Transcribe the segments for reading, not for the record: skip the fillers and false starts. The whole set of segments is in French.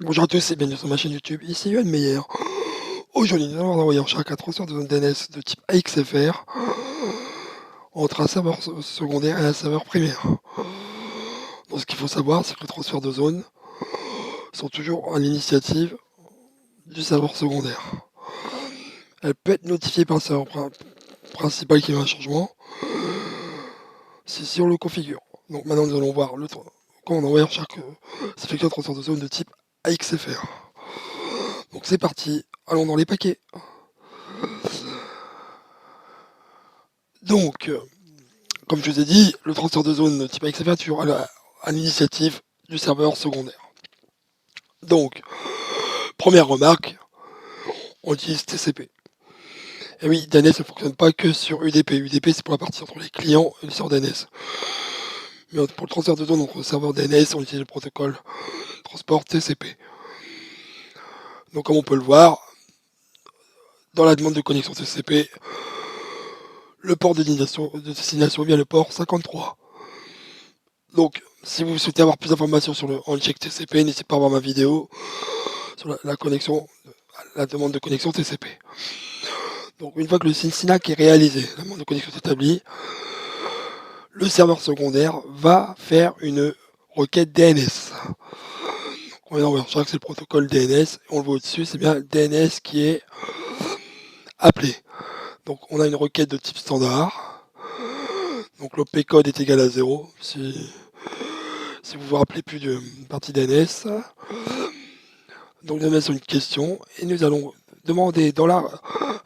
Bonjour à tous et bienvenue sur ma chaîne YouTube, ici Yoann Meyer. Aujourd'hui, nous allons envoyer en charge un transfert de zone DNS de type AXFR entre un serveur secondaire et un serveur primaire. Donc ce qu'il faut savoir, c'est que les transferts de zone sont toujours à l'initiative du serveur secondaire. Elle peut être notifiée par le serveur principal qui veut un changement, si on le configure. Donc maintenant, nous allons voir quand on envoie en charge s'effectue un transfert de zone de type AXFR. Donc c'est parti, allons dans les paquets. Donc, comme je vous ai dit, le transfert de zone type XFR est toujours à l'initiative du serveur secondaire. Donc, première remarque, on utilise TCP. Et oui, DNS ne fonctionne pas que sur UDP. UDP, c'est pour la partie entre les clients et le serveur DNS. Mais pour le transfert de zone entre le serveur DNS, on utilise le protocole transport TCP. Donc, comme on peut le voir, dans la demande de connexion TCP, le port de destination est bien le port 53. Donc, si vous souhaitez avoir plus d'informations sur le handshake TCP, n'hésitez pas à voir ma vidéo sur la connexion, la demande de connexion TCP. Donc, une fois que le SYNC est réalisé, la demande de connexion est établie, le serveur secondaire va faire une requête DNS. On est en charge, c'est le protocole DNS, on le voit au-dessus, c'est bien DNS qui est appelé. Donc, on a une requête de type standard. Donc, l'OP code est égal à 0. Si vous vous rappelez plus d'une partie DNS. Donc, nous allons une question et nous allons demander dans la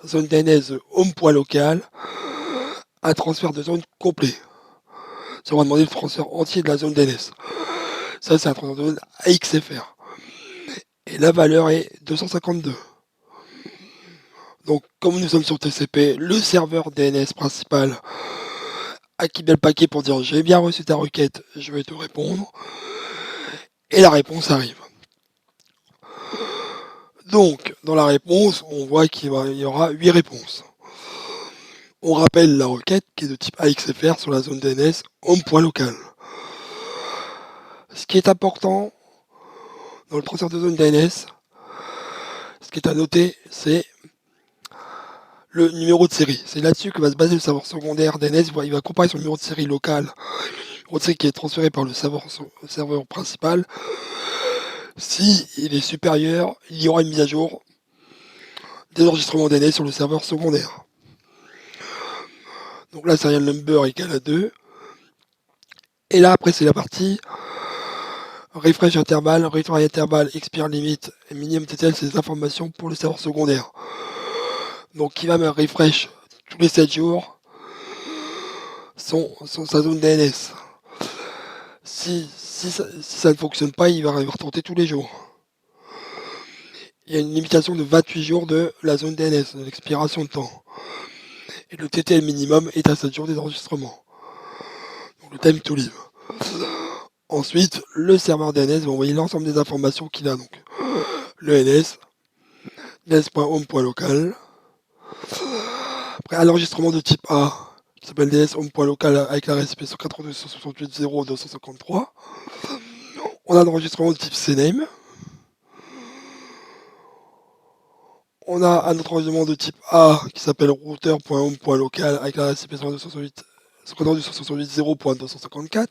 zone DNS home.local un transfert de zone complet. Ça va demander le transfert entier de la zone DNS. Ça, c'est un transfert de zone AXFR. Et la valeur est 252. Donc, comme nous sommes sur TCP, le serveur DNS principal active le paquet pour dire j'ai bien reçu ta requête, je vais te répondre. Et la réponse arrive. Donc, dans la réponse, on voit qu'il y aura 8 réponses. On rappelle la requête qui est de type AXFR sur la zone DNS home.local. Ce qui est important dans le transfert de zone DNS, ce qui est à noter, c'est le numéro de série. C'est là-dessus que va se baser le serveur secondaire DNS. Il va comparer son numéro de série local, le numéro de série qui est transféré par le serveur principal. Si il est supérieur, il y aura une mise à jour des enregistrements DNS sur le serveur secondaire. Donc là, serial number égale à 2. Et là, après, c'est la partie refresh intervalle, expire limite et minimum TTL, c'est des informations pour le serveur secondaire. Donc, il va me refresh tous les 7 jours sa zone DNS. Si ça ne fonctionne pas, il va retenter tous les jours. Il y a une limitation de 28 jours de la zone DNS, de l'expiration de temps. Et le TTL minimum est à 7 jours des enregistrements. Donc le time to live. Ensuite, le serveur DNS va envoyer l'ensemble des informations qu'il a. Donc le NS, ds.home.local. Après, un enregistrement de type A, qui s'appelle ds.home.local avec la RSP 192.168.0.253. On a un enregistrement de type CNAME. On a un autre enregistrement de type A qui s'appelle router.home.local avec la RSP 192.168.0.254.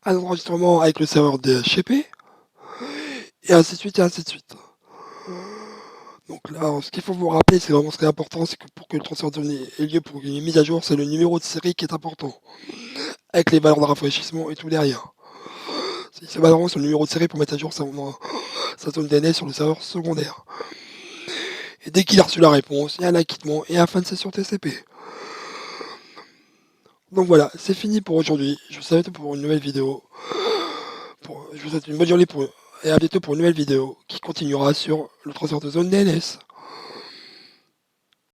Un autre enregistrement avec le serveur DHCP. Et ainsi de suite, et ainsi de suite. Donc là, ce qu'il faut vous rappeler, c'est vraiment ce qui est important, c'est que pour que le transfert de données ait lieu pour une mise à jour, c'est le numéro de série qui est important. Avec les valeurs de rafraîchissement et tout derrière. C'est vraiment sur le numéro de série pour mettre à jour sa zone DNS sur le serveur secondaire. Et dès qu'il a reçu la réponse, il y a un acquittement et un fin de session TCP. Donc voilà, c'est fini pour aujourd'hui. Je vous souhaite pour une nouvelle vidéo. Je vous souhaite une bonne journée et à bientôt pour une nouvelle vidéo qui continuera sur le transfert de zone DNS.